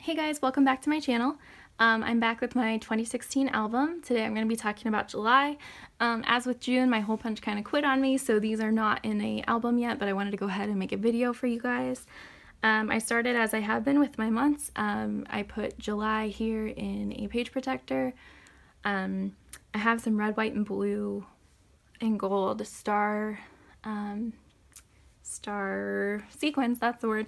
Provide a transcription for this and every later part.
Hey guys, welcome back to my channel. I'm back with my 2016 album. Today I'm going to be talking about July. As with June, my hole punch kind of quit on me, so these are not in a album yet, but I wanted to go ahead and make a video for you guys. I started as I have been with my months. I put July here in a page protector. I have some red, white, and blue and gold star sequins, that's the word,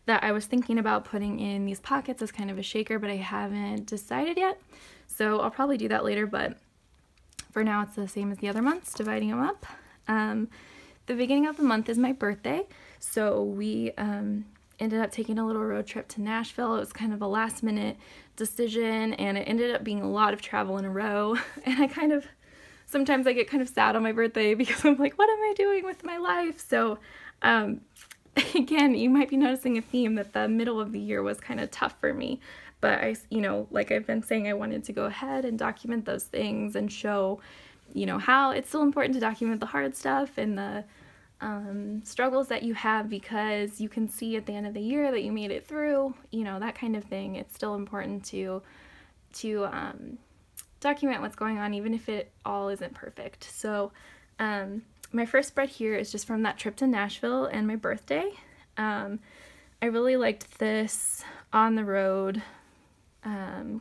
that I was thinking about putting in these pockets as kind of a shaker, but I haven't decided yet. So I'll probably do that later, but for now it's the same as the other months, dividing them up. The beginning of the month is my birthday, so we ended up taking a little road trip to Nashville. It was kind of a last minute decision, and it ended up being a lot of travel in a row, and sometimes I get kind of sad on my birthday because I'm like, what am I doing with my life? So again, you might be noticing a theme that the middle of the year was kind of tough for me, but like I've been saying, I wanted to go ahead and document those things and show, how it's still important to document the hard stuff and the struggles that you have, because you can see at the end of the year that you made it through, that kind of thing. It's still important to document what's going on, even if it all isn't perfect. So my first spread here is just from that trip to Nashville and my birthday. I really liked this on the road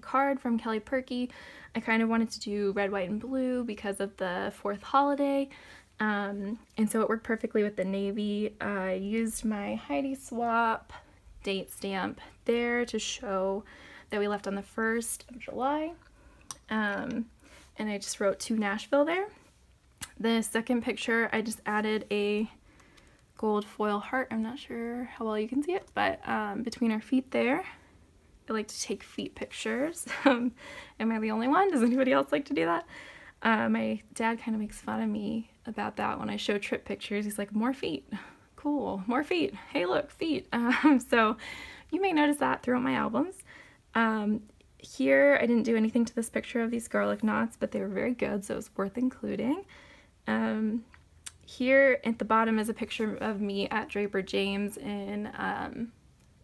card from Purkey. I kind of wanted to do red, white, and blue because of the 4th holiday, and so it worked perfectly with the navy. I used my Heidi Swap date stamp there to show that we left on the 1st of July, and I just wrote to Nashville there. The second picture, I just added a gold foil heart. I'm not sure how well you can see it, but between our feet there. I like to take feet pictures. Am I the only one? Does anybody else like to do that? My dad kind of makes fun of me about that when I show trip pictures. He's like, more feet. Cool, more feet. Hey, look, feet. So you may notice that throughout my albums. Here, I didn't do anything to this picture of these garlic knots, but they were very good, so it was worth including. Here at the bottom is a picture of me at Draper James in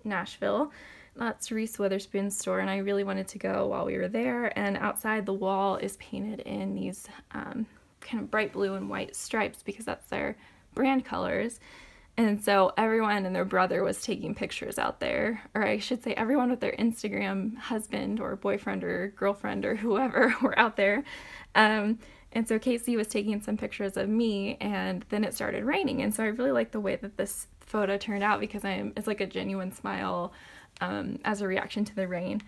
Nashville. That's Reese Witherspoon's store, and I really wanted to go while we were there. And outside, the wall is painted in these kind of bright blue and white stripes because that's their brand colors. And so everyone and their brother was taking pictures out there, or I should say everyone with their Instagram husband or boyfriend or girlfriend or whoever were out there. And so Casey was taking some pictures of me, and then it started raining. And so I really like the way that this photo turned out because it's like a genuine smile as a reaction to the rain.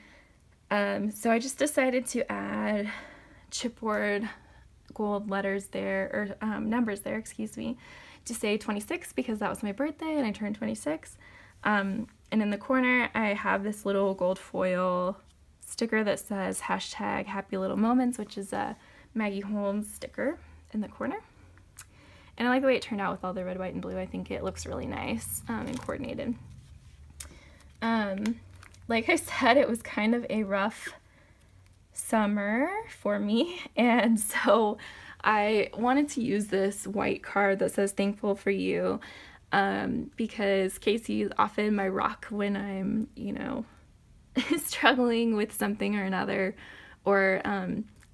So I just decided to add chipboard gold letters there, or numbers there, excuse me, to say 26 because that was my birthday and I turned 26. And in the corner I have this little gold foil sticker that says hashtag happy little moments, which is a Maggie Holmes sticker in the corner. And I like the way it turned out with all the red, white, and blue. I think it looks really nice and coordinated. Like I said, it was kind of a rough summer for me, and so I wanted to use this white card that says thankful for you, because Casey is often my rock when I'm, struggling with something or another, or,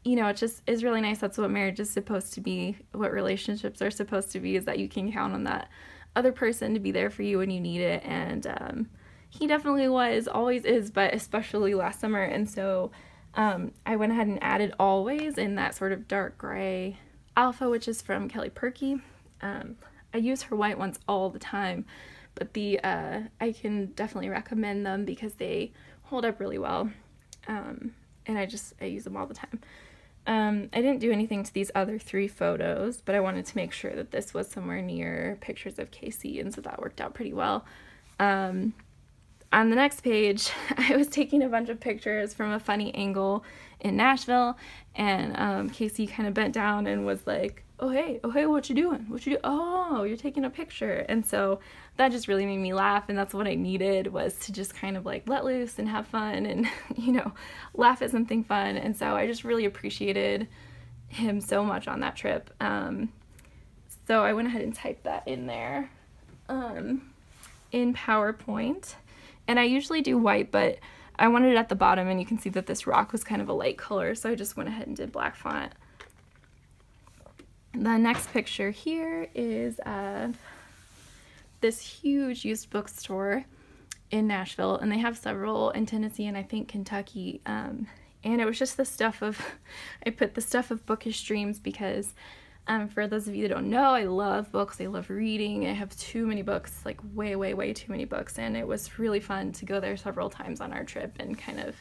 it just is really nice. That's what marriage is supposed to be, what relationships are supposed to be, is that you can count on that other person to be there for you when you need it, and he definitely was, always is, but especially last summer. And so I went ahead and added always in that sort of dark gray alpha, which is from Purkey. I use her white ones all the time, but I can definitely recommend them because they hold up really well, and I use them all the time. I didn't do anything to these other 3 photos, but I wanted to make sure that this was somewhere near pictures of Casey, and so that worked out pretty well. On the next page, I was taking a bunch of pictures from a funny angle in Nashville, and Casey kind of bent down and was like, oh hey, what you doing? Oh, you're taking a picture. And so that just really made me laugh, and that's what I needed, was to just kind of like let loose and have fun and, laugh at something fun. And so I just really appreciated him so much on that trip. So I went ahead and typed that in there in PowerPoint. And I usually do white, but I wanted it at the bottom, and you can see that this rock was kind of a light color, so I just went ahead and did black font. The next picture here is this huge used bookstore in Nashville, and they have several in Tennessee and I think Kentucky, and it was just the stuff of, I put the stuff of bookish dreams because for those of you that don't know, I love books, I love reading, I have too many books, like way too many books, and it was really fun to go there several times on our trip and kind of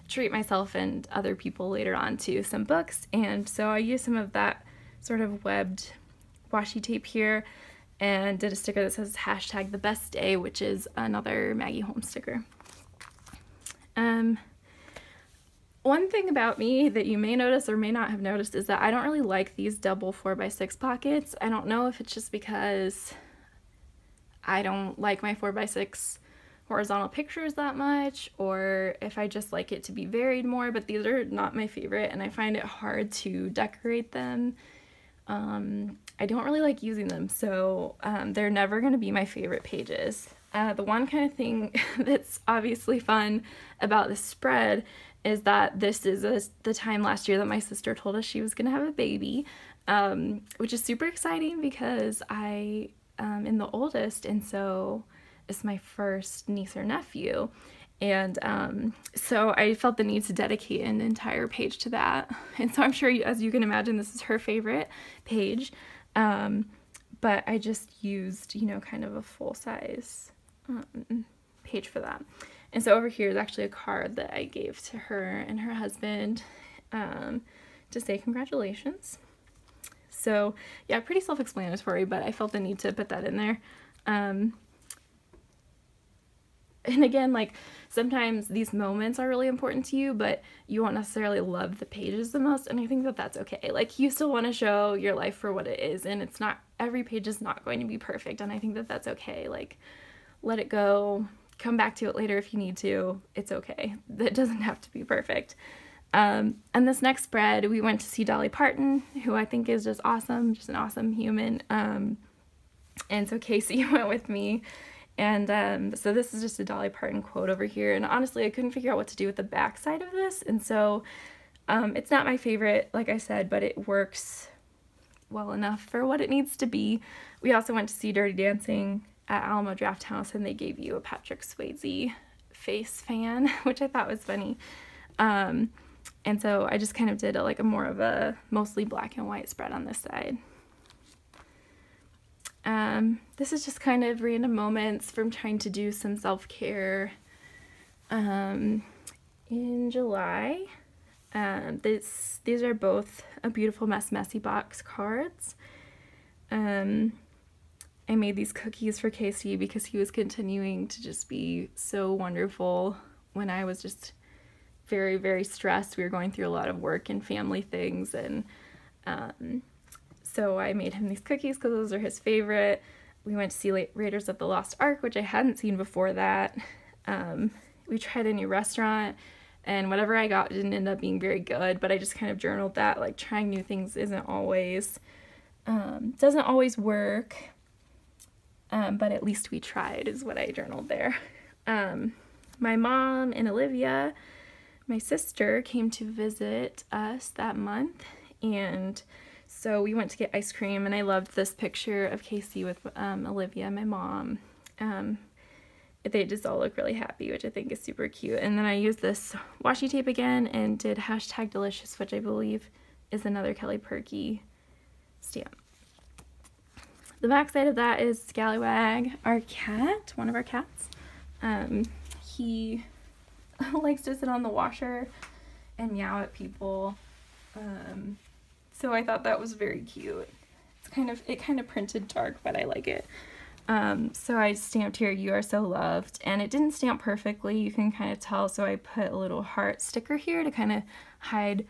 treat myself and other people later on to some books. And so I used some of that sort of webbed washi tape here and did a sticker that says hashtag the best day, which is another Maggie Holmes sticker. One thing about me that you may notice or may not have noticed is that I don't really like these double 4x6 pockets. I don't know if it's just because I don't like my 4x6 horizontal pictures that much, or if I just like it to be varied more, but these are not my favorite and I find it hard to decorate them. I don't really like using them, so they're never going to be my favorite pages. The one kind of thing that's obviously fun about this spread is that this is the time last year that my sister told us she was going to have a baby, which is super exciting because I am the oldest, and so it's my first niece or nephew. And so I felt the need to dedicate an entire page to that. And so I'm sure, as you can imagine, this is her favorite page. But I just used, you know, kind of a full-size page for that. And so over here is actually a card that I gave to her and her husband to say congratulations. So yeah, pretty self-explanatory, but I felt the need to put that in there. And again, like, sometimes these moments are really important to you, but you won't necessarily love the pages the most, and I think that that's okay. Like, you still want to show your life for what it is, and it's not, every page is not going to be perfect, and I think that that's okay. Like, let it go, come back to it later if you need to, it's okay. That doesn't have to be perfect. And this next spread, we went to see Dolly Parton, who I think is just awesome, just an awesome human, and so Casey went with me. And so this is just a Dolly Parton quote over here, and honestly I couldn't figure out what to do with the back side of this, and so it's not my favorite, like I said, but it works well enough for what it needs to be. We also went to see Dirty Dancing at Alamo Drafthouse, and they gave you a Patrick Swayze face fan, which I thought was funny. And so I just kind of did a more of a mostly black and white spread on this side. This is just kind of random moments from trying to do some self-care in July. These are both a Beautiful Mess Messy box cards. I made these cookies for Casey because he was continuing to just be so wonderful when I was just very stressed. We were going through a lot of work and family things, and so I made him these cookies because those are his favorite. We went to see Raiders of the Lost Ark, which I hadn't seen before that. We tried a new restaurant, and whatever I got didn't end up being very good, but I just kind of journaled that, like, trying new things doesn't always work, but at least we tried is what I journaled there. My mom and Olivia, my sister, came to visit us that month, and so we went to get ice cream, and I loved this picture of Casey with Olivia, my mom. They just all look really happy, which I think is super cute. And then I used this washi tape again and did hashtag delicious, which I believe is another Kelly Purkey stamp. The back side of that is Scallywag, our cat, one of our cats. He likes to sit on the washer and meow at people. So I thought that was very cute. It kind of printed dark, but I like it. So I stamped here, "You are so loved," and it didn't stamp perfectly, you can kind of tell, so I put a little heart sticker here to kind of hide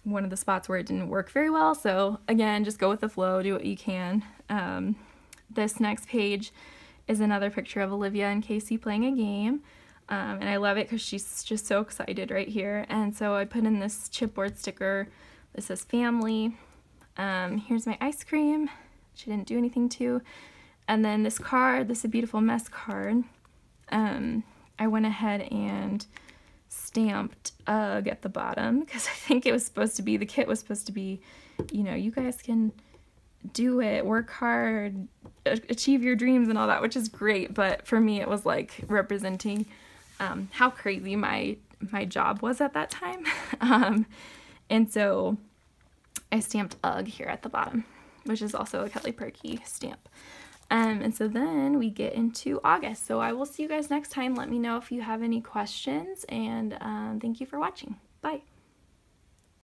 one of the spots where it didn't work very well. So again, just go with the flow, do what you can. This next page is another picture of Olivia and Casey playing a game. And I love it because she's just so excited right here. And so I put in this chipboard sticker. This says family. Here's my ice cream. She didn't do anything to. And then this card, this is a Beautiful Mess card. I went ahead and stamped UGG at the bottom, because I think it was supposed to be, the kit was supposed to be, you know, you guys can do it, work hard, achieve your dreams and all that, which is great. But for me, it was like representing how crazy my job was at that time. And so I stamped UGG here at the bottom, which is also a Kelly Purkey stamp. And so then we get into August. So I will see you guys next time. Let me know if you have any questions, and thank you for watching. Bye.